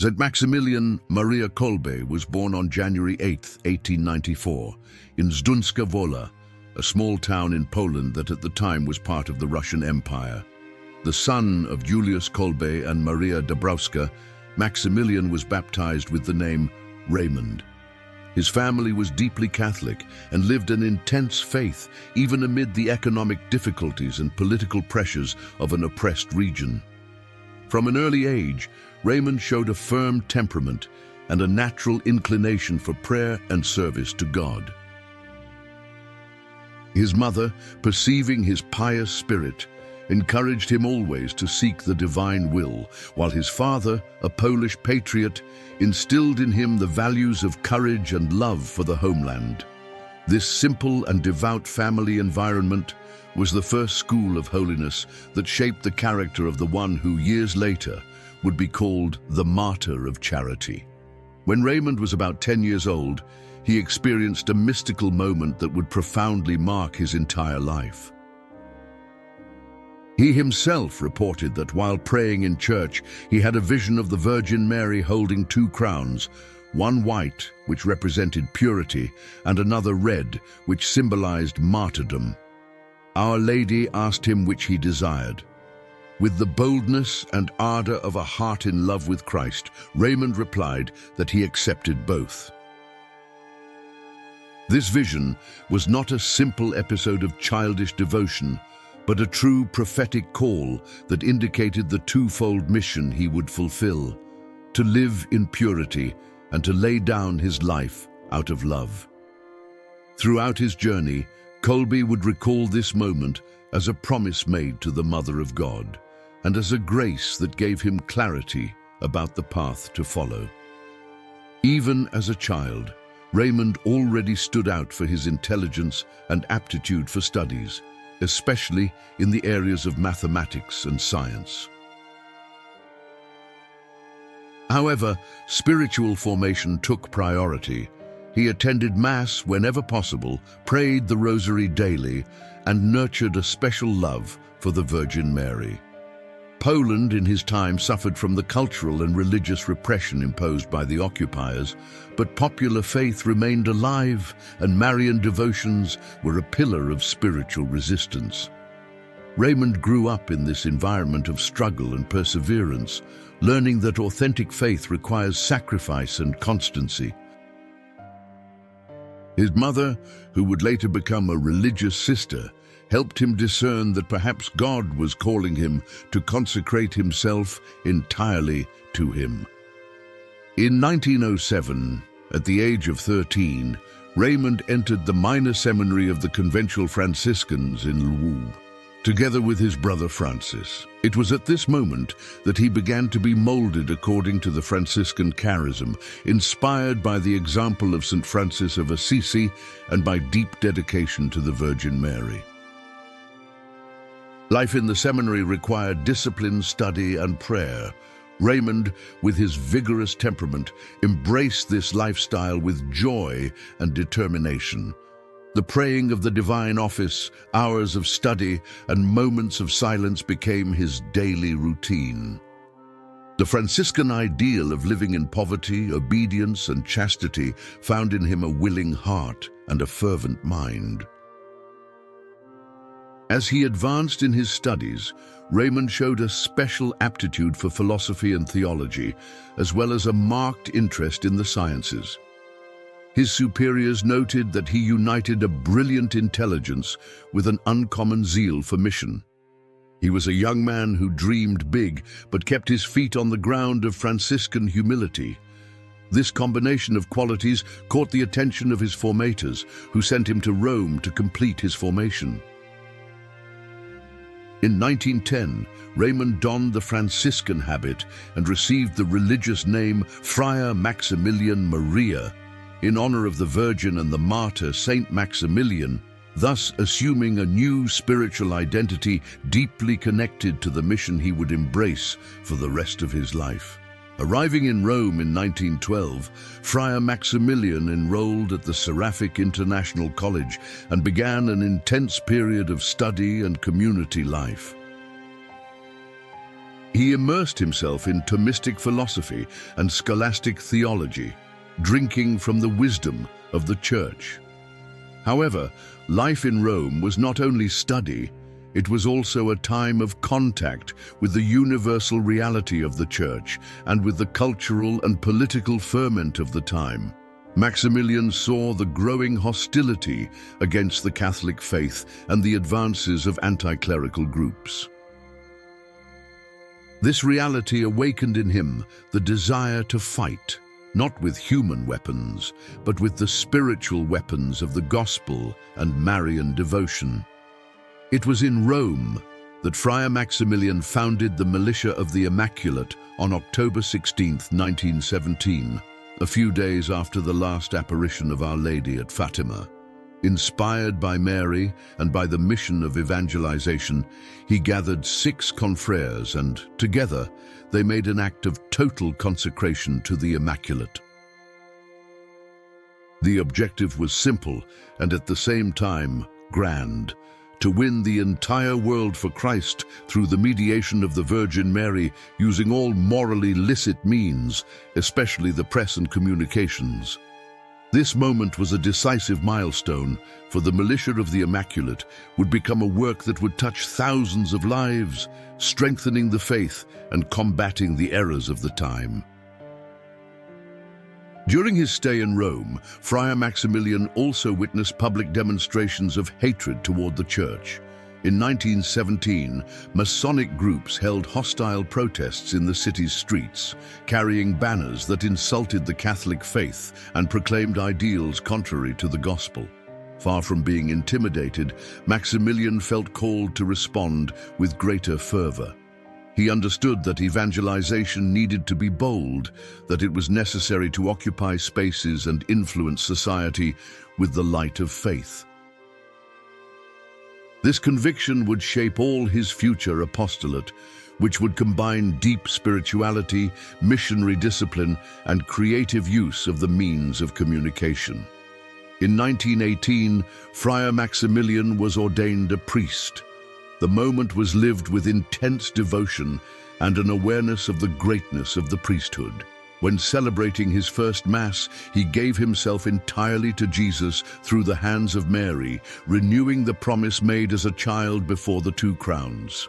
Saint Maximilian Maria Kolbe was born on January 8, 1894, in Zdunska Wola, a small town in Poland that at the time was part of the Russian Empire. The son of Julius Kolbe and Maria Dabrowska, Maximilian was baptized with the name Raymond. His family was deeply Catholic and lived an intense faith even amid the economic difficulties and political pressures of an oppressed region. From an early age, Raymond showed a firm temperament and a natural inclination for prayer and service to God. His mother, perceiving his pious spirit, encouraged him always to seek the divine will, while his father, a Polish patriot, instilled in him the values of courage and love for the homeland. This simple and devout family environment was the first school of holiness that shaped the character of the one who years later would be called the Martyr of Charity. When Raymond was about 10 years old, he experienced a mystical moment that would profoundly mark his entire life. He himself reported that while praying in church, he had a vision of the Virgin Mary holding two crowns, one white, which represented purity, and another red, which symbolized martyrdom. Our Lady asked him which he desired. With the boldness and ardor of a heart in love with Christ, Raymond replied that he accepted both. This vision was not a simple episode of childish devotion, but a true prophetic call that indicated the twofold mission he would fulfill: to live in purity and to lay down his life out of love. Throughout his journey, Kolbe would recall this moment as a promise made to the Mother of God, and as a grace that gave him clarity about the path to follow. Even as a child, Raymond already stood out for his intelligence and aptitude for studies, especially in the areas of mathematics and science. However, spiritual formation took priority. He attended Mass whenever possible, prayed the Rosary daily, and nurtured a special love for the Virgin Mary. Poland in his time suffered from the cultural and religious repression imposed by the occupiers, but popular faith remained alive, and Marian devotions were a pillar of spiritual resistance. Raymond grew up in this environment of struggle and perseverance, learning that authentic faith requires sacrifice and constancy. His mother, who would later become a religious sister, helped him discern that perhaps God was calling him to consecrate himself entirely to him. In 1907, at the age of 13, Raymond entered the minor seminary of the conventual Franciscans in Lwów, together with his brother Francis. It was at this moment that he began to be molded according to the Franciscan charism, inspired by the example of St. Francis of Assisi and by deep dedication to the Virgin Mary. Life in the seminary required discipline, study, and prayer. Raymond, with his vigorous temperament, embraced this lifestyle with joy and determination. The praying of the divine office, hours of study, and moments of silence became his daily routine. The Franciscan ideal of living in poverty, obedience, and chastity found in him a willing heart and a fervent mind. As he advanced in his studies, Raymond showed a special aptitude for philosophy and theology, as well as a marked interest in the sciences. His superiors noted that he united a brilliant intelligence with an uncommon zeal for mission. He was a young man who dreamed big, but kept his feet on the ground of Franciscan humility. This combination of qualities caught the attention of his formators, who sent him to Rome to complete his formation. In 1910, Raymond donned the Franciscan habit and received the religious name Friar Maximilian Maria, in honor of the Virgin and the martyr Saint Maximilian, thus assuming a new spiritual identity deeply connected to the mission he would embrace for the rest of his life. Arriving in Rome in 1912, Friar Maximilian enrolled at the Seraphic International College and began an intense period of study and community life. He immersed himself in Thomistic philosophy and scholastic theology, drinking from the wisdom of the Church. However, life in Rome was not only study, it was also a time of contact with the universal reality of the Church and with the cultural and political ferment of the time. Maximilian saw the growing hostility against the Catholic faith and the advances of anti-clerical groups. This reality awakened in him the desire to fight, not with human weapons, but with the spiritual weapons of the Gospel and Marian devotion. It was in Rome that Friar Maximilian founded the Militia of the Immaculate on October 16, 1917, a few days after the last apparition of Our Lady at Fatima. Inspired by Mary and by the mission of evangelization, he gathered 6 confreres and, together, they made an act of total consecration to the Immaculate. The objective was simple and at the same time grand: to win the entire world for Christ through the mediation of the Virgin Mary, using all morally licit means, especially the press and communications. This moment was a decisive milestone, for the Militia of the Immaculate would become a work that would touch thousands of lives, strengthening the faith and combating the errors of the time. During his stay in Rome, Friar Maximilian also witnessed public demonstrations of hatred toward the Church. In 1917, Masonic groups held hostile protests in the city's streets, carrying banners that insulted the Catholic faith and proclaimed ideals contrary to the Gospel. Far from being intimidated, Maximilian felt called to respond with greater fervor. He understood that evangelization needed to be bold, that it was necessary to occupy spaces and influence society with the light of faith. This conviction would shape all his future apostolate, which would combine deep spirituality, missionary discipline, and creative use of the means of communication. In 1918, Friar Maximilian was ordained a priest. The moment was lived with intense devotion and an awareness of the greatness of the priesthood. When celebrating his first Mass, he gave himself entirely to Jesus through the hands of Mary, renewing the promise made as a child before the 2 crowns.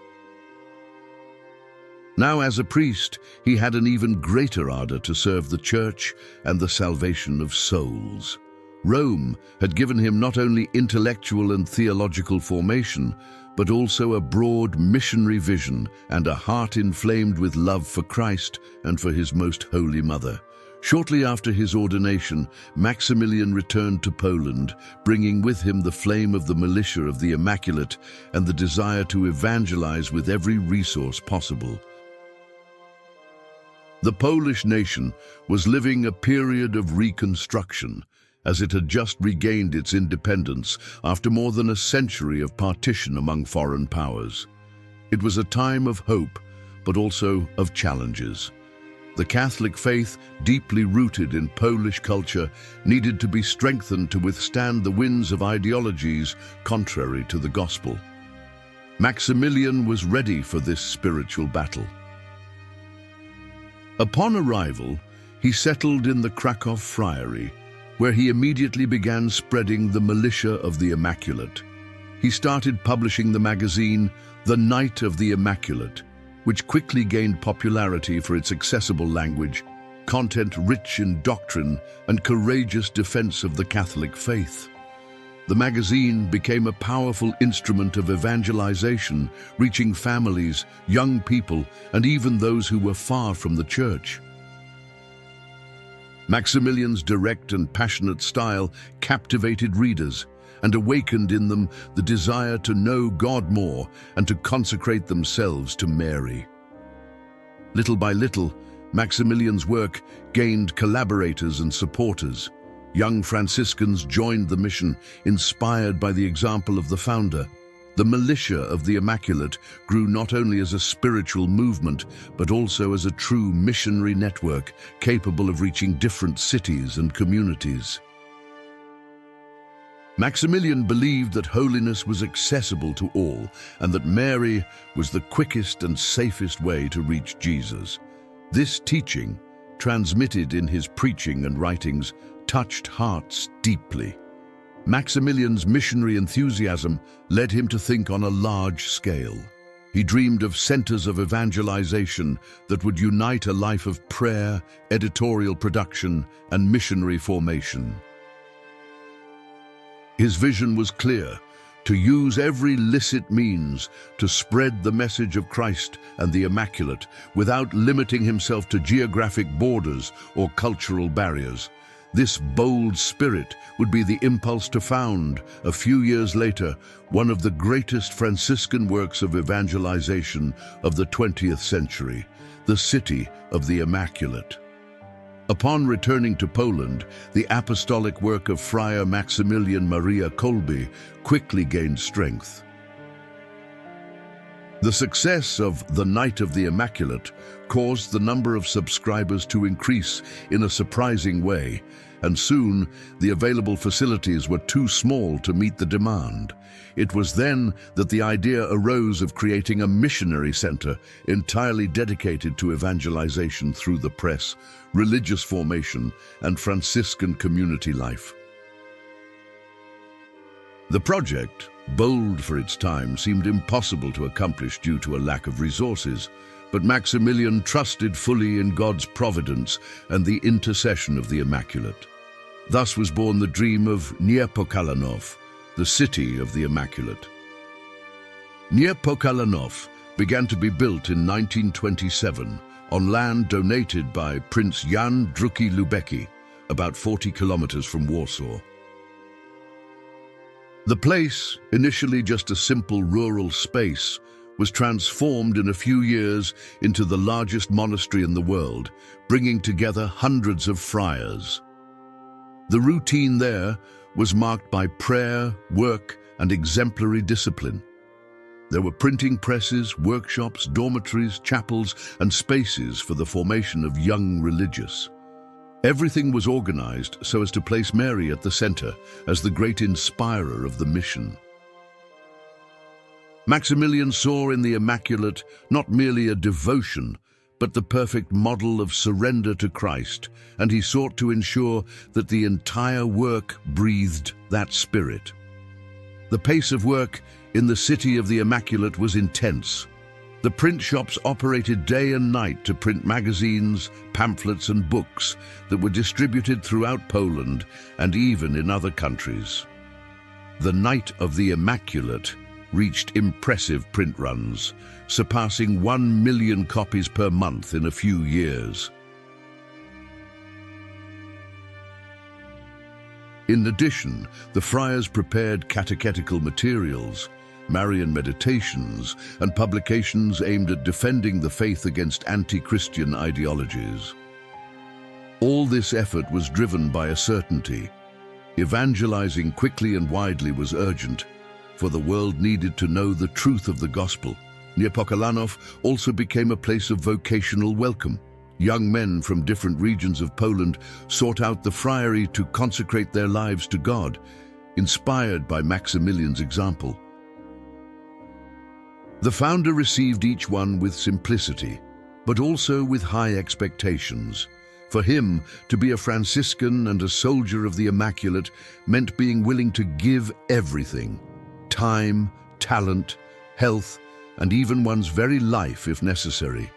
Now, as a priest, he had an even greater ardor to serve the Church and the salvation of souls. Rome had given him not only intellectual and theological formation, but also a broad missionary vision and a heart inflamed with love for Christ and for his most holy mother. Shortly after his ordination, Maximilian returned to Poland, bringing with him the flame of the Militia of the Immaculate and the desire to evangelize with every resource possible. The Polish nation was living a period of reconstruction, as it had just regained its independence after more than a century of partition among foreign powers. It was a time of hope, but also of challenges. The Catholic faith, deeply rooted in Polish culture, needed to be strengthened to withstand the winds of ideologies contrary to the Gospel. Maximilian was ready for this spiritual battle. Upon arrival, he settled in the Krakow Friary, where he immediately began spreading the Militia of the Immaculate. He started publishing the magazine The Knight of the Immaculate, which quickly gained popularity for its accessible language, content rich in doctrine, and courageous defense of the Catholic faith. The magazine became a powerful instrument of evangelization, reaching families, young people, and even those who were far from the Church. Maximilian's direct and passionate style captivated readers and awakened in them the desire to know God more and to consecrate themselves to Mary. Little by little, Maximilian's work gained collaborators and supporters. Young Franciscans joined the mission, inspired by the example of the founder. The Militia of the Immaculate grew not only as a spiritual movement, but also as a true missionary network capable of reaching different cities and communities. Maximilian believed that holiness was accessible to all and that Mary was the quickest and safest way to reach Jesus. This teaching, transmitted in his preaching and writings, touched hearts deeply. Maximilian's missionary enthusiasm led him to think on a large scale. He dreamed of centers of evangelization that would unite a life of prayer, editorial production, and missionary formation. His vision was clear: to use every licit means to spread the message of Christ and the Immaculate without limiting himself to geographic borders or cultural barriers. This bold spirit would be the impulse to found, a few years later, one of the greatest Franciscan works of evangelization of the 20th century, the City of the Immaculate. Upon returning to Poland, the apostolic work of Friar Maximilian Maria Kolbe quickly gained strength. The success of the Night of the Immaculate caused the number of subscribers to increase in a surprising way, and soon the available facilities were too small to meet the demand. It was then that the idea arose of creating a missionary center entirely dedicated to evangelization through the press, religious formation, and Franciscan community life. The project, bold for its time, seemed impossible to accomplish due to a lack of resources, but Maximilian trusted fully in God's providence and the intercession of the Immaculate. Thus was born the dream of Niepokalanów, the City of the Immaculate. Niepokalanów began to be built in 1927 on land donated by Prince Jan II Lubecki, about 40 kilometers from Warsaw. The place, initially just a simple rural space, was transformed in a few years into the largest monastery in the world, bringing together hundreds of friars. The routine there was marked by prayer, work, and exemplary discipline. There were printing presses, workshops, dormitories, chapels, and spaces for the formation of young religious. Everything was organized so as to place Mary at the center as the great inspirer of the mission. Maximilian saw in the Immaculate not merely a devotion, but the perfect model of surrender to Christ, and he sought to ensure that the entire work breathed that spirit. The pace of work in the City of the Immaculate was intense. The print shops operated day and night to print magazines, pamphlets, and books that were distributed throughout Poland and even in other countries. The Night of the Immaculate reached impressive print runs, surpassing 1 million copies per month in a few years. In addition, the friars prepared catechetical materials, Marian meditations, and publications aimed at defending the faith against anti-Christian ideologies. All this effort was driven by a certainty: evangelizing quickly and widely was urgent, for the world needed to know the truth of the gospel. Niepokalanów also became a place of vocational welcome. Young men from different regions of Poland sought out the friary to consecrate their lives to God, inspired by Maximilian's example. The founder received each one with simplicity, but also with high expectations. For him, to be a Franciscan and a soldier of the Immaculate meant being willing to give everything: time, talent, health, and even one's very life if necessary.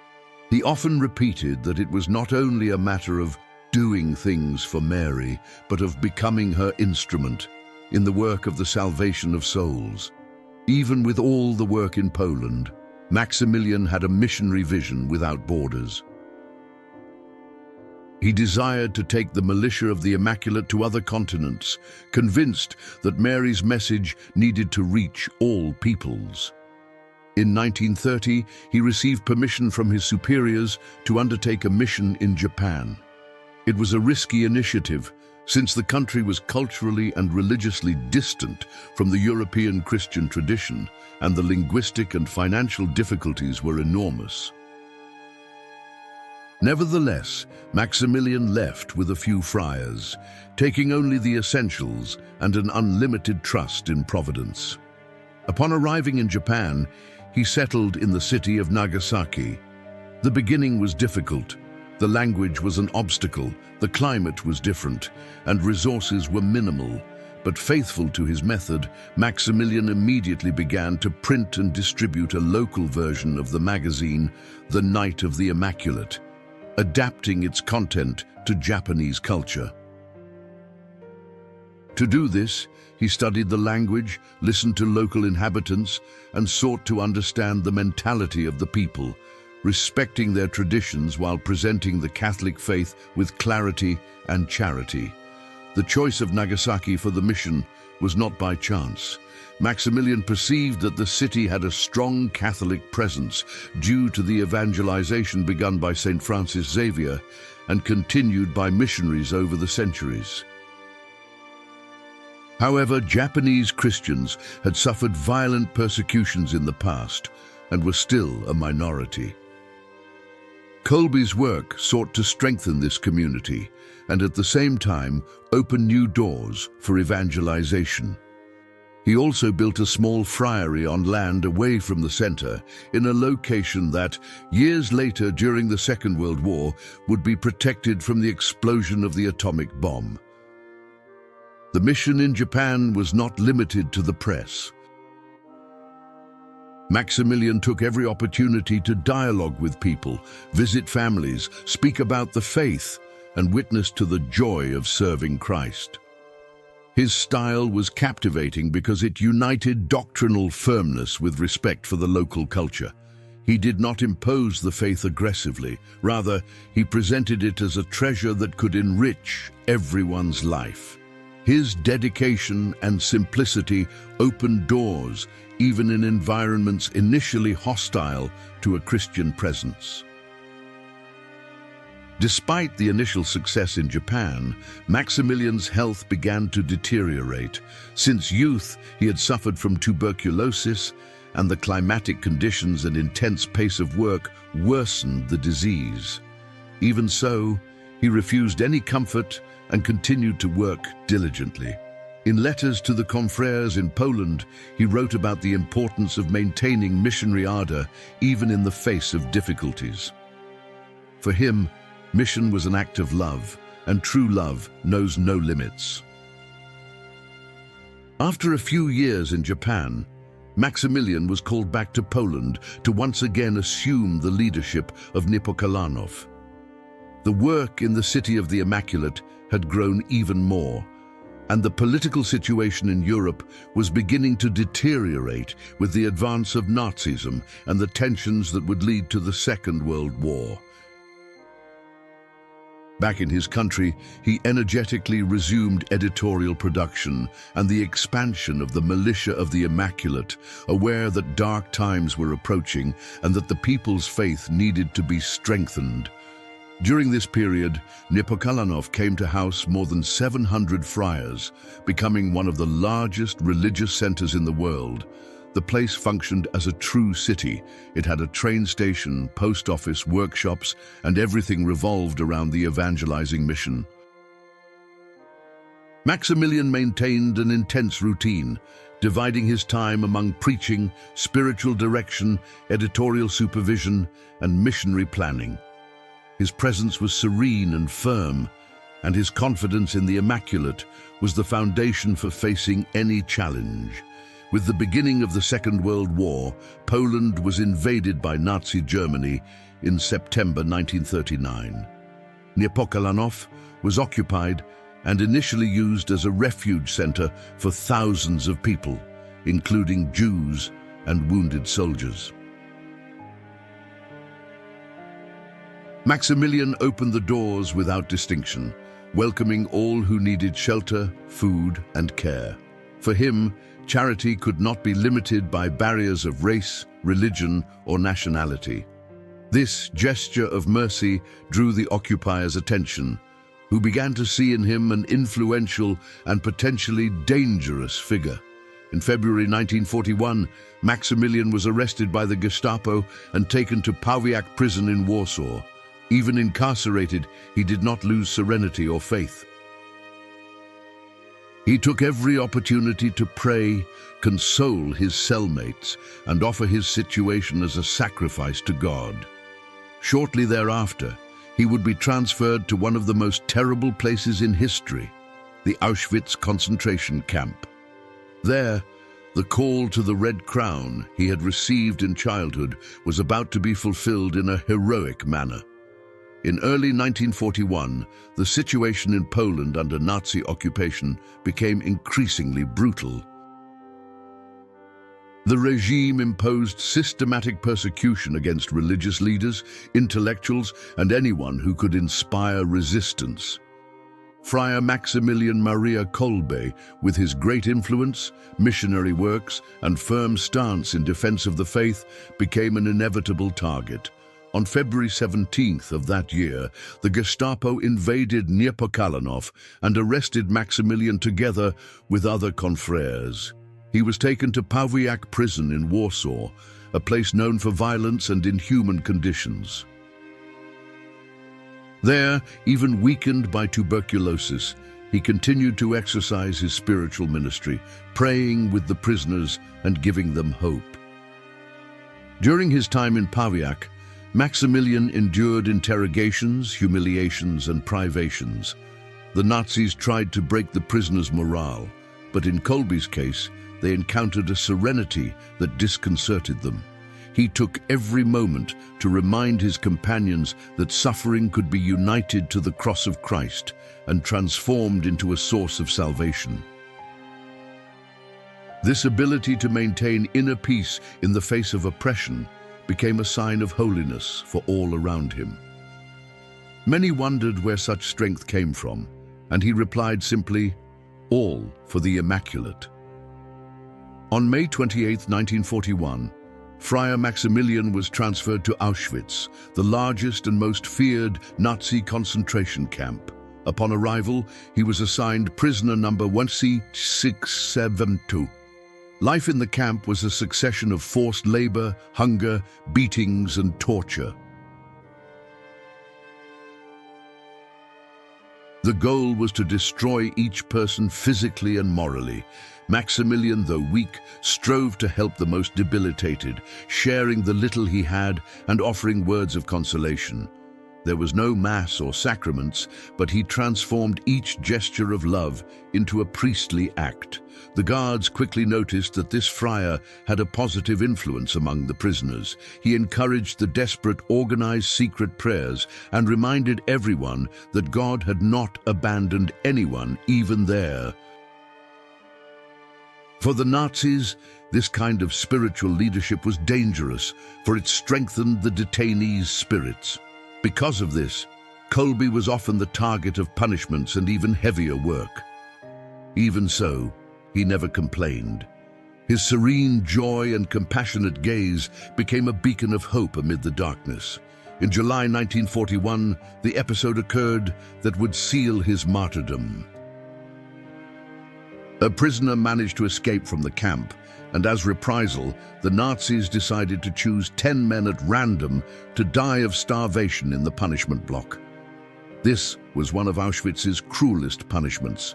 He often repeated that it was not only a matter of doing things for Mary, but of becoming her instrument in the work of the salvation of souls. Even with all the work in Poland, Maximilian had a missionary vision without borders. He desired to take the militia of the Immaculate to other continents, convinced that Mary's message needed to reach all peoples. In 1930, he received permission from his superiors to undertake a mission in Japan. It was a risky initiative, since the country was culturally and religiously distant from the European Christian tradition, and the linguistic and financial difficulties were enormous. Nevertheless, Maximilian left with a few friars, taking only the essentials and an unlimited trust in Providence. Upon arriving in Japan, he settled in the city of Nagasaki. The beginning was difficult. The language was an obstacle, the climate was different, and resources were minimal. But faithful to his method, Maximilian immediately began to print and distribute a local version of the magazine, The Night of the Immaculate, adapting its content to Japanese culture. To do this, he studied the language, listened to local inhabitants, and sought to understand the mentality of the people, respecting their traditions while presenting the Catholic faith with clarity and charity. The choice of Nagasaki for the mission was not by chance. Maximilian perceived that the city had a strong Catholic presence due to the evangelization begun by Saint Francis Xavier and continued by missionaries over the centuries. However, Japanese Christians had suffered violent persecutions in the past and were still a minority. Kolbe's work sought to strengthen this community and at the same time open new doors for evangelization. He also built a small friary on land away from the center in a location that, years later during the Second World War, would be protected from the explosion of the atomic bomb. The mission in Japan was not limited to the press. Maximilian took every opportunity to dialogue with people, visit families, speak about the faith, and witness to the joy of serving Christ. His style was captivating because it united doctrinal firmness with respect for the local culture. He did not impose the faith aggressively. Rather, he presented it as a treasure that could enrich everyone's life. His dedication and simplicity opened doors, even in environments initially hostile to a Christian presence. Despite the initial success in Japan, Maximilian's health began to deteriorate. Since youth, he had suffered from tuberculosis, and the climatic conditions and intense pace of work worsened the disease. Even so, he refused any comfort and continued to work diligently. In letters to the confrères in Poland, he wrote about the importance of maintaining missionary ardor even in the face of difficulties. For him, mission was an act of love, and true love knows no limits. After a few years in Japan, Maximilian was called back to Poland to once again assume the leadership of Niepokalanów. The work in the City of the Immaculate had grown even more, and the political situation in Europe was beginning to deteriorate with the advance of Nazism and the tensions that would lead to the Second World War. Back in his country, he energetically resumed editorial production and the expansion of the Militia of the Immaculate, aware that dark times were approaching and that the people's faith needed to be strengthened. During this period, Niepokalanów came to house more than 700 friars, becoming one of the largest religious centers in the world. The place functioned as a true city. It had a train station, post office, workshops, and everything revolved around the evangelizing mission. Maximilian maintained an intense routine, dividing his time among preaching, spiritual direction, editorial supervision, and missionary planning. His presence was serene and firm, and his confidence in the Immaculate was the foundation for facing any challenge. With the beginning of the Second World War, Poland was invaded by Nazi Germany in September 1939. Niepokalanów was occupied and initially used as a refuge center for thousands of people, including Jews and wounded soldiers. Maximilian opened the doors without distinction, welcoming all who needed shelter, food, and care. For him, charity could not be limited by barriers of race, religion, or nationality. This gesture of mercy drew the occupiers' attention, who began to see in him an influential and potentially dangerous figure. In February 1941, Maximilian was arrested by the Gestapo and taken to Pawiak prison in Warsaw. Even incarcerated, he did not lose serenity or faith. He took every opportunity to pray, console his cellmates, and offer his situation as a sacrifice to God. Shortly thereafter, he would be transferred to one of the most terrible places in history, the Auschwitz concentration camp. There, the call to the Red Crown he had received in childhood was about to be fulfilled in a heroic manner. In early 1941, the situation in Poland under Nazi occupation became increasingly brutal. The regime imposed systematic persecution against religious leaders, intellectuals, and anyone who could inspire resistance. Friar Maximilian Maria Kolbe, with his great influence, missionary works, and firm stance in defense of the faith, became an inevitable target. On February 17th of that year, the Gestapo invaded Niepokalanów and arrested Maximilian together with other confreres. He was taken to Pawiak prison in Warsaw, a place known for violence and inhuman conditions. There, even weakened by tuberculosis, he continued to exercise his spiritual ministry, praying with the prisoners and giving them hope. During his time in Pawiak, Maximilian endured interrogations, humiliations, and privations. The Nazis tried to break the prisoners' morale, but in Kolbe's case, they encountered a serenity that disconcerted them. He took every moment to remind his companions that suffering could be united to the cross of Christ and transformed into a source of salvation. This ability to maintain inner peace in the face of oppression became a sign of holiness for all around him. Many wondered where such strength came from, and he replied simply, "All for the Immaculate." On May 28, 1941, Friar Maximilian was transferred to Auschwitz, the largest and most feared Nazi concentration camp. Upon arrival, he was assigned prisoner number 1C672. Life in the camp was a succession of forced labor, hunger, beatings, and torture. The goal was to destroy each person physically and morally. Maximilian, though weak, strove to help the most debilitated, sharing the little he had and offering words of consolation. There was no mass or sacraments, but he transformed each gesture of love into a priestly act. The guards quickly noticed that this friar had a positive influence among the prisoners. He encouraged the desperate, organized secret prayers and reminded everyone that God had not abandoned anyone, even there. For the Nazis, this kind of spiritual leadership was dangerous, for it strengthened the detainees' spirits. Because of this, Kolbe was often the target of punishments and even heavier work. Even so, he never complained. His serene joy and compassionate gaze became a beacon of hope amid the darkness. In July 1941, the episode occurred that would seal his martyrdom. A prisoner managed to escape from the camp, and as reprisal, the Nazis decided to choose 10 men at random to die of starvation in the punishment block. This was one of Auschwitz's cruelest punishments.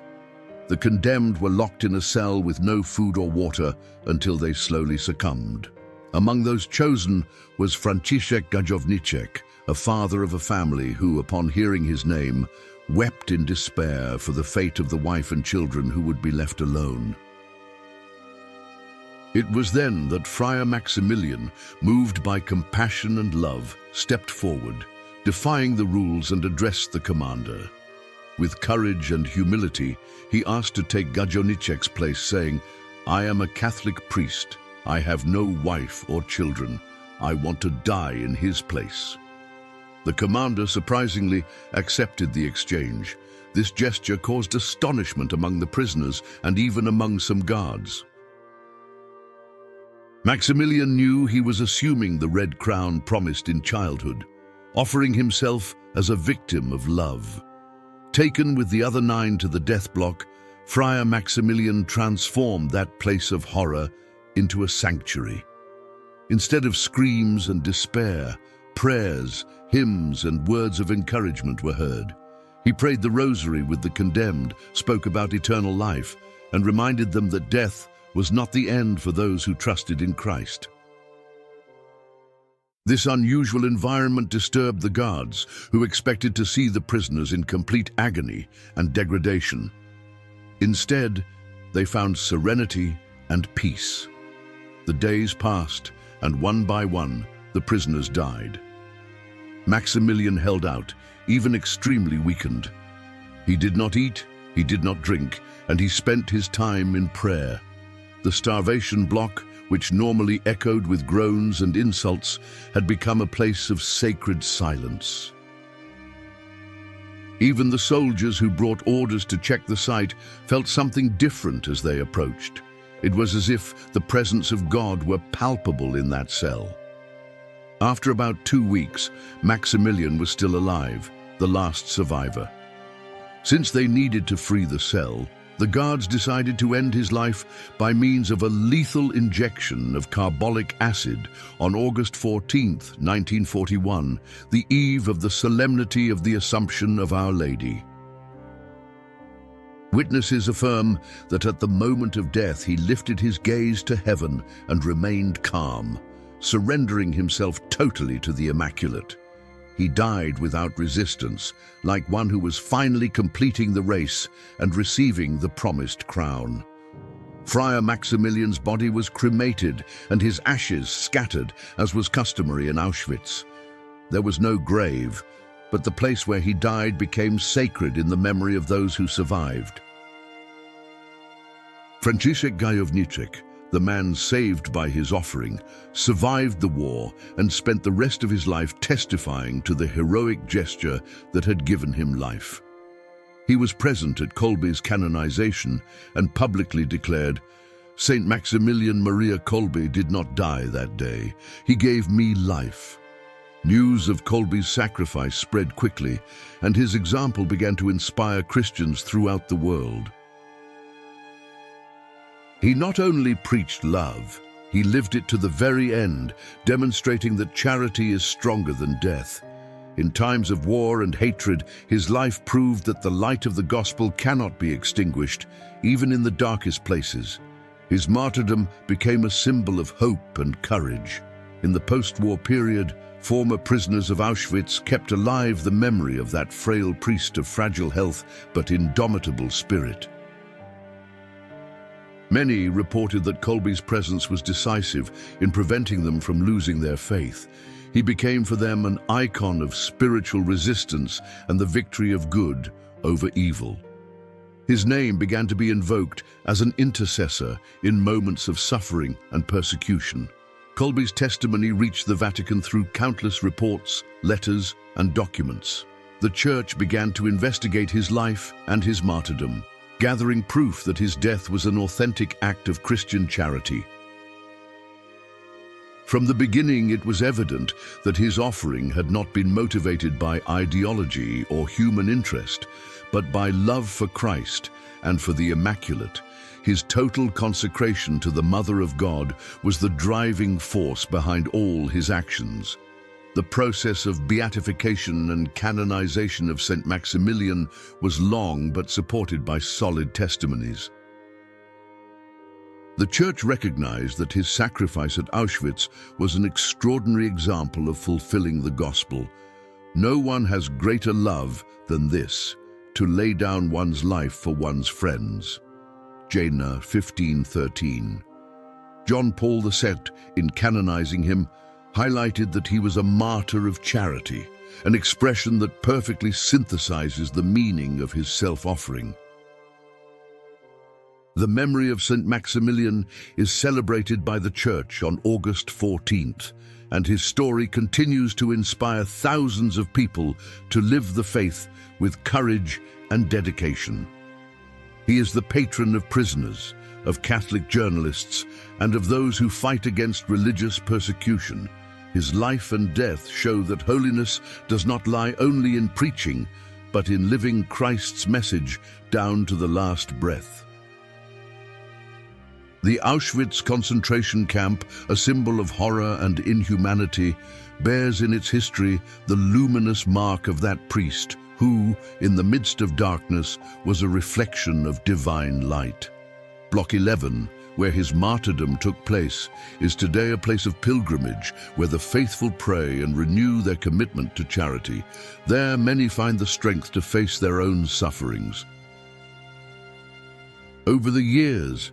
The condemned were locked in a cell with no food or water until they slowly succumbed. Among those chosen was Franciszek Gajowniczek, a father of a family who, upon hearing his name, wept in despair for the fate of the wife and children who would be left alone. It was then that Friar Maximilian, moved by compassion and love, stepped forward, defying the rules and addressed the commander. With courage and humility, he asked to take Gajowniczek's place, saying, "I am a Catholic priest. I have no wife or children. I want to die in his place." The commander surprisingly accepted the exchange. This gesture caused astonishment among the prisoners and even among some guards. Maximilian knew he was assuming the red crown promised in childhood, offering himself as a victim of love. Taken with the other 9 to the death block, Friar Maximilian transformed that place of horror into a sanctuary. Instead of screams and despair, Prayers, hymns, and words of encouragement were heard. He prayed the rosary with the condemned, spoke about eternal life, and reminded them that death was not the end for those who trusted in Christ. This unusual environment disturbed the guards, who expected to see the prisoners in complete agony and degradation. Instead, they found serenity and peace. The days passed, and one by one, the prisoners died. Maximilian held out, even extremely weakened. He did not eat, he did not drink, and he spent his time in prayer. The starvation block, which normally echoed with groans and insults, had become a place of sacred silence. Even the soldiers who brought orders to check the site felt something different as they approached. It was as if the presence of God were palpable in that cell. After about 2 weeks, Maximilian was still alive, the last survivor. Since they needed to free the cell, the guards decided to end his life by means of a lethal injection of carbolic acid on August 14, 1941, the eve of the solemnity of the Assumption of Our Lady. Witnesses affirm that at the moment of death he lifted his gaze to heaven and remained calm, surrendering himself totally to the Immaculate. He died without resistance, like one who was finally completing the race and receiving the promised crown. Friar Maximilian's body was cremated and his ashes scattered, as was customary in Auschwitz. There was no grave, but the place where he died became sacred in the memory of those who survived. Franciszek Gajowniczek, the man saved by his offering, survived the war and spent the rest of his life testifying to the heroic gesture that had given him life. He was present at Kolbe's canonization and publicly declared, "Saint Maximilian Maria Kolbe did not die that day. He gave me life." News of Kolbe's sacrifice spread quickly, and his example began to inspire Christians throughout the world. He not only preached love, he lived it to the very end, demonstrating that charity is stronger than death. In times of war and hatred, his life proved that the light of the gospel cannot be extinguished, even in the darkest places. His martyrdom became a symbol of hope and courage. In the post-war period, former prisoners of Auschwitz kept alive the memory of that frail priest of fragile health but indomitable spirit. Many reported that Kolbe's presence was decisive in preventing them from losing their faith. He became for them an icon of spiritual resistance and the victory of good over evil. His name began to be invoked as an intercessor in moments of suffering and persecution. Kolbe's testimony reached the Vatican through countless reports, letters, and documents. The Church began to investigate his life and his martyrdom, gathering proof that his death was an authentic act of Christian charity. From the beginning, it was evident that his offering had not been motivated by ideology or human interest, but by love for Christ and for the Immaculate. His total consecration to the Mother of God was the driving force behind all his actions. The process of beatification and canonization of Saint Maximilian was long but supported by solid testimonies. The Church recognized that his sacrifice at Auschwitz was an extraordinary example of fulfilling the gospel. No one has greater love than this, to lay down one's life for one's friends. Jena 15:13. John Paul II, in canonizing him, highlighted that he was a martyr of charity, an expression that perfectly synthesizes the meaning of his self-offering. The memory of Saint Maximilian is celebrated by the Church on August 14th, and his story continues to inspire thousands of people to live the faith with courage and dedication. He is the patron of prisoners, of Catholic journalists, and of those who fight against religious persecution. His life and death show that holiness does not lie only in preaching, but in living Christ's message down to the last breath. The Auschwitz concentration camp, a symbol of horror and inhumanity, bears in its history the luminous mark of that priest who, in the midst of darkness, was a reflection of divine light. Block 11, where his martyrdom took place, is today a place of pilgrimage where the faithful pray and renew their commitment to charity. There, many find the strength to face their own sufferings. Over the years,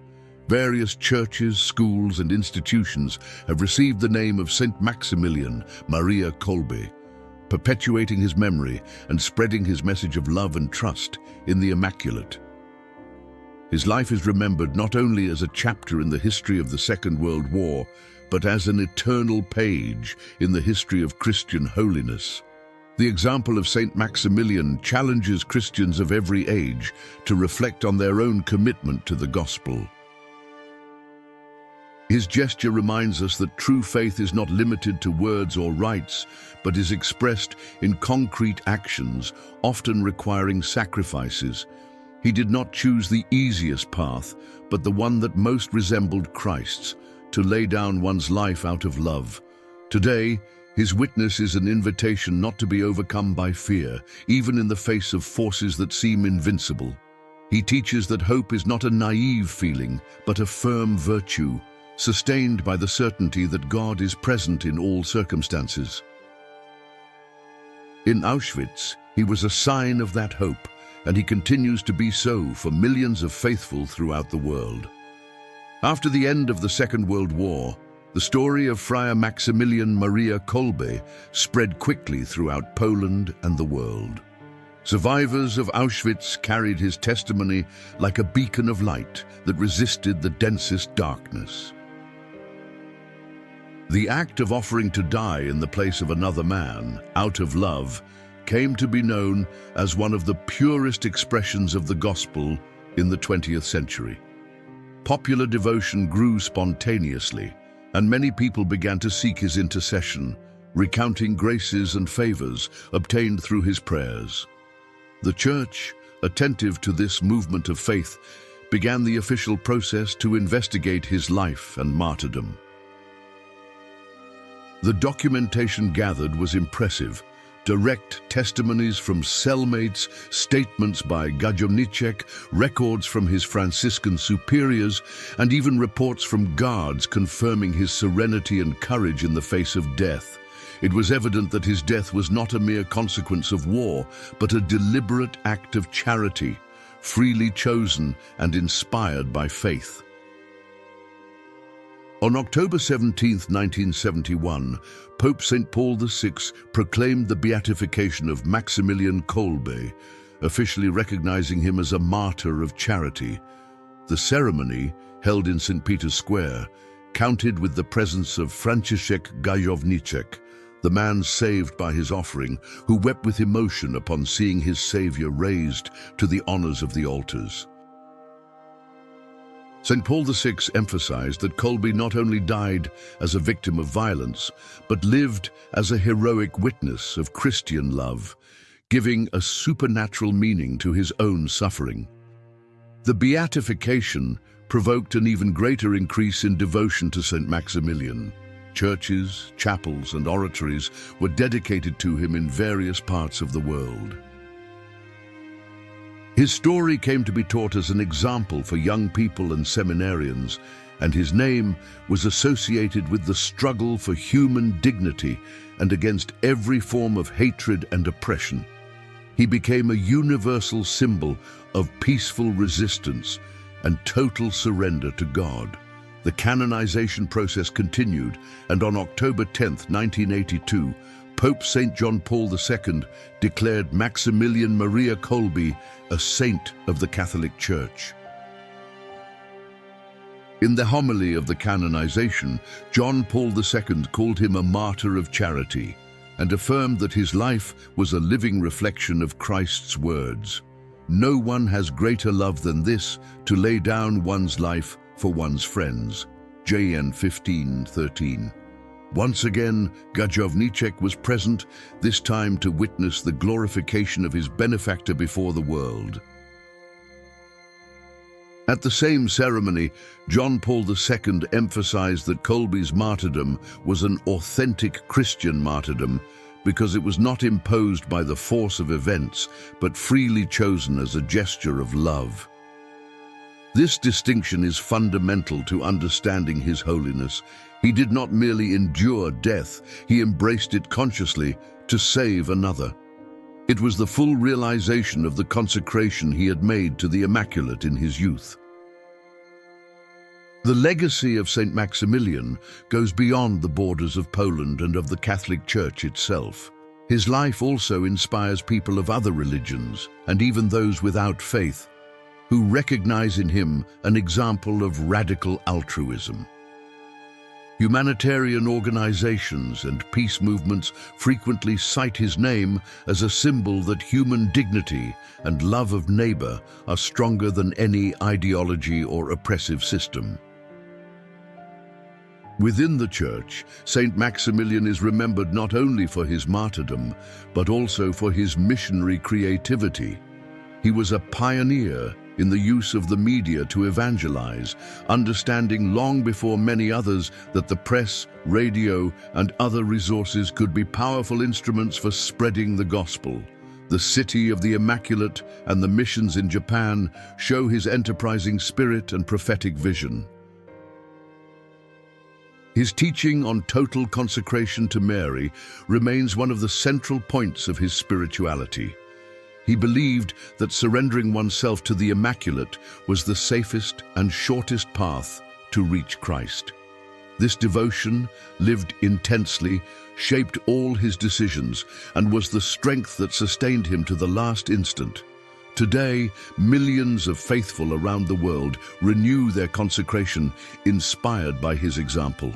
various churches, schools, and institutions have received the name of Saint Maximilian Maria Kolbe, perpetuating his memory and spreading his message of love and trust in the Immaculate. His life is remembered not only as a chapter in the history of the Second World War, but as an eternal page in the history of Christian holiness. The example of Saint Maximilian challenges Christians of every age to reflect on their own commitment to the gospel. His gesture reminds us that true faith is not limited to words or rites, but is expressed in concrete actions, often requiring sacrifices. He did not choose the easiest path, but the one that most resembled Christ's, to lay down one's life out of love. Today, his witness is an invitation not to be overcome by fear, even in the face of forces that seem invincible. He teaches that hope is not a naive feeling, but a firm virtue, sustained by the certainty that God is present in all circumstances. In Auschwitz, he was a sign of that hope, and he continues to be so for millions of faithful throughout the world. After the end of the Second World War, the story of Friar Maximilian Maria Kolbe spread quickly throughout Poland and the world. Survivors of Auschwitz carried his testimony like a beacon of light that resisted the densest darkness. The act of offering to die in the place of another man, out of love, came to be known as one of the purest expressions of the gospel in the 20th century. Popular devotion grew spontaneously, and many people began to seek his intercession, recounting graces and favors obtained through his prayers. The Church, attentive to this movement of faith, began the official process to investigate his life and martyrdom. The documentation gathered was impressive. Direct testimonies from cellmates, statements by Gajowniczek, records from his Franciscan superiors, and even reports from guards confirming his serenity and courage in the face of death. It was evident that his death was not a mere consequence of war, but a deliberate act of charity, freely chosen and inspired by faith. On October 17, 1971, Pope St. Paul VI proclaimed the beatification of Maximilian Kolbe, officially recognizing him as a martyr of charity. The ceremony, held in St. Peter's Square, counted with the presence of Franciszek Gajowniczek, the man saved by his offering, who wept with emotion upon seeing his Savior raised to the honors of the altars. St. Paul VI emphasized that Kolbe not only died as a victim of violence, but lived as a heroic witness of Christian love, giving a supernatural meaning to his own suffering. The beatification provoked an even greater increase in devotion to St. Maximilian. Churches, chapels, and oratories were dedicated to him in various parts of the world. His story came to be taught as an example for young people and seminarians, and his name was associated with the struggle for human dignity and against every form of hatred and oppression. He became a universal symbol of peaceful resistance and total surrender to God. The canonization process continued, and on October 10, 1982, Pope St. John Paul II declared Maximilian Maria Kolbe a saint of the Catholic Church. In the homily of the canonization, John Paul II called him a martyr of charity and affirmed that his life was a living reflection of Christ's words. No one has greater love than this, to lay down one's life for one's friends. JN 15:13. Once again, Gajowniczek was present, this time to witness the glorification of his benefactor before the world. At the same ceremony, John Paul II emphasized that Kolbe's martyrdom was an authentic Christian martyrdom because it was not imposed by the force of events, but freely chosen as a gesture of love. This distinction is fundamental to understanding His Holiness. He did not merely endure death, He embraced it consciously to save another. It was the full realization of the consecration He had made to the Immaculate in His youth. The legacy of Saint Maximilian goes beyond the borders of Poland and of the Catholic Church itself. His life also inspires people of other religions, and even those without faith, who recognize in him an example of radical altruism. Humanitarian organizations and peace movements frequently cite his name as a symbol that human dignity and love of neighbor are stronger than any ideology or oppressive system. Within the Church, Saint Maximilian is remembered not only for his martyrdom, but also for his missionary creativity. He was a pioneer in the use of the media to evangelize, understanding long before many others that the press, radio, and other resources could be powerful instruments for spreading the gospel. The City of the Immaculate and the missions in Japan show his enterprising spirit and prophetic vision. His teaching on total consecration to Mary remains one of the central points of his spirituality. He believed that surrendering oneself to the Immaculate was the safest and shortest path to reach Christ. This devotion, lived intensely, shaped all his decisions and was the strength that sustained him to the last instant. Today, millions of faithful around the world renew their consecration, inspired by his example.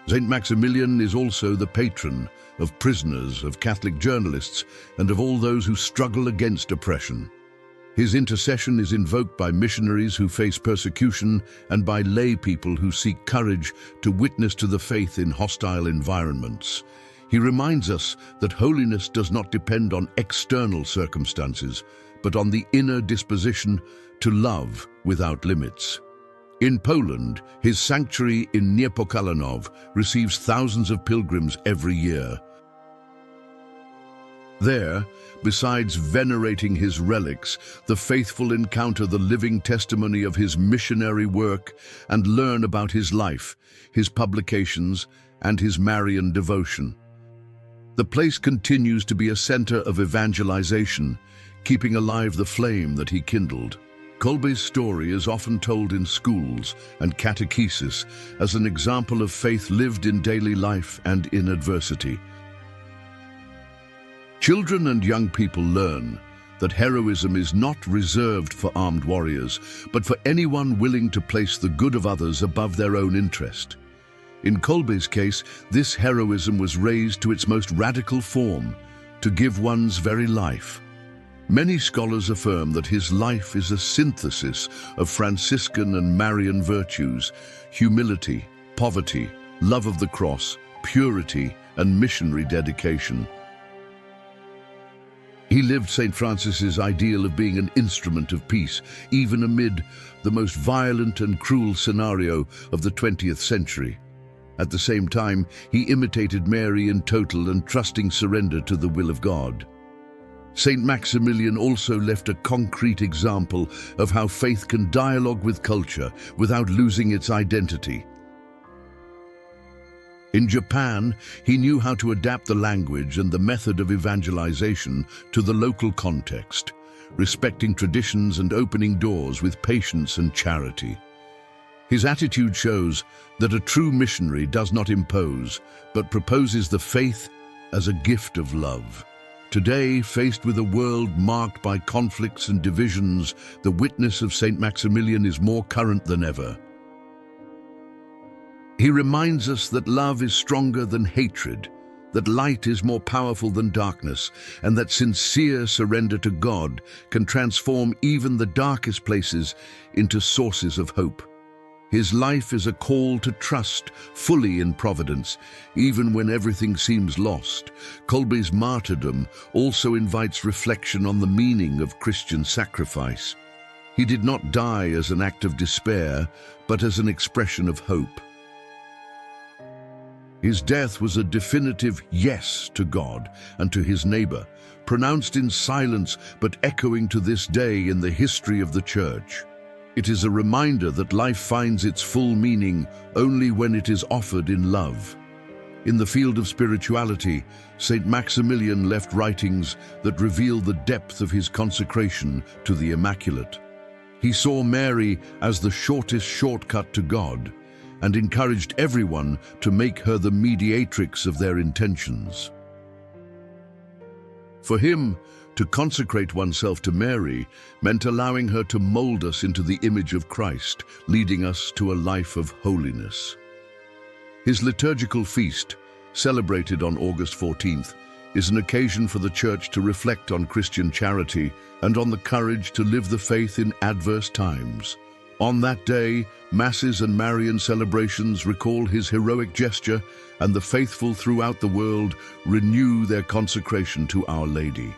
Saint Maximilian is also the patron of prisoners, of Catholic journalists, and of all those who struggle against oppression. His intercession is invoked by missionaries who face persecution and by lay people who seek courage to witness to the faith in hostile environments. He reminds us that holiness does not depend on external circumstances, but on the inner disposition to love without limits. In Poland, his sanctuary in Niepokalanów receives thousands of pilgrims every year. There, besides venerating his relics, the faithful encounter the living testimony of his missionary work and learn about his life, his publications, and his Marian devotion. The place continues to be a center of evangelization, keeping alive the flame that he kindled. Kolbe's story is often told in schools and catechesis as an example of faith lived in daily life and in adversity. Children and young people learn that heroism is not reserved for armed warriors, but for anyone willing to place the good of others above their own interest. In Kolbe's case, this heroism was raised to its most radical form, to give one's very life. Many scholars affirm that his life is a synthesis of Franciscan and Marian virtues: humility, poverty, love of the cross, purity, and missionary dedication. He lived St. Francis's ideal of being an instrument of peace, even amid the most violent and cruel scenario of the 20th century. At the same time, he imitated Mary in total and trusting surrender to the will of God. Saint Maximilian also left a concrete example of how faith can dialogue with culture without losing its identity. In Japan, he knew how to adapt the language and the method of evangelization to the local context, respecting traditions and opening doors with patience and charity. His attitude shows that a true missionary does not impose, but proposes the faith as a gift of love. Today, faced with a world marked by conflicts and divisions, the witness of Saint Maximilian is more current than ever. He reminds us that love is stronger than hatred, that light is more powerful than darkness, and that sincere surrender to God can transform even the darkest places into sources of hope. His life is a call to trust fully in providence, even when everything seems lost. Kolbe's martyrdom also invites reflection on the meaning of Christian sacrifice. He did not die as an act of despair, but as an expression of hope. His death was a definitive yes to God and to his neighbor, pronounced in silence but echoing to this day in the history of the Church. It is a reminder that life finds its full meaning only when it is offered in love. In the field of spirituality, Saint Maximilian left writings that reveal the depth of his consecration to the Immaculate. He saw Mary as the shortest shortcut to God and encouraged everyone to make her the mediatrix of their intentions. For him, to consecrate oneself to Mary meant allowing her to mold us into the image of Christ, leading us to a life of holiness. His liturgical feast, celebrated on August 14th, is an occasion for the Church to reflect on Christian charity and on the courage to live the faith in adverse times. On that day, Masses and Marian celebrations recall his heroic gesture, and the faithful throughout the world renew their consecration to Our Lady.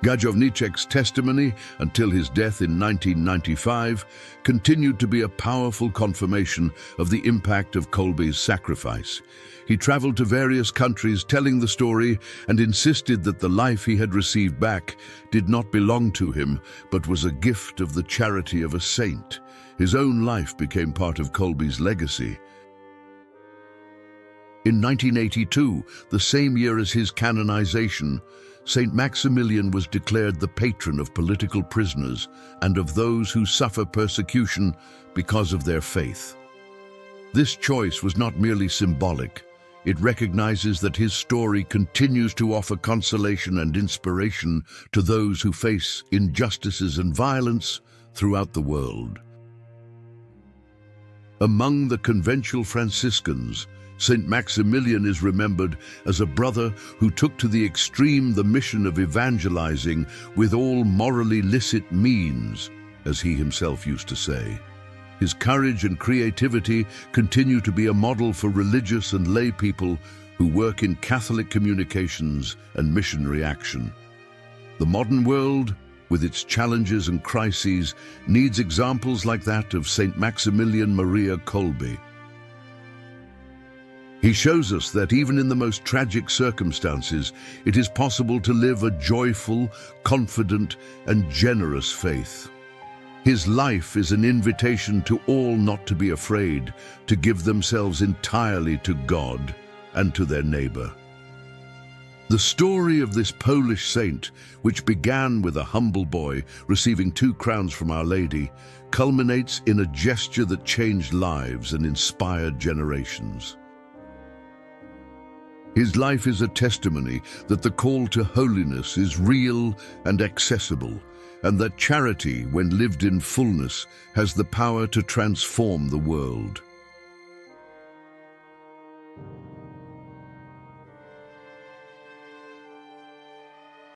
Gajowniczek's testimony, until his death in 1995, continued to be a powerful confirmation of the impact of Kolbe's sacrifice. He traveled to various countries telling the story and insisted that the life he had received back did not belong to him, but was a gift of the charity of a saint. His own life became part of Kolbe's legacy. In 1982, the same year as his canonization, Saint Maximilian was declared the patron of political prisoners and of those who suffer persecution because of their faith. This choice was not merely symbolic. It recognizes that his story continues to offer consolation and inspiration to those who face injustices and violence throughout the world. Among the conventual Franciscans, Saint Maximilian is remembered as a brother who took to the extreme the mission of evangelizing with all morally licit means, as he himself used to say. His courage and creativity continue to be a model for religious and lay people who work in Catholic communications and missionary action. The modern world, with its challenges and crises, needs examples like that of Saint Maximilian Maria Kolbe. He shows us that even in the most tragic circumstances, it is possible to live a joyful, confident, and generous faith. His life is an invitation to all not to be afraid, to give themselves entirely to God and to their neighbor. The story of this Polish saint, which began with a humble boy receiving 2 crowns from Our Lady, culminates in a gesture that changed lives and inspired generations. His life is a testimony that the call to holiness is real and accessible, and that charity, when lived in fullness, has the power to transform the world.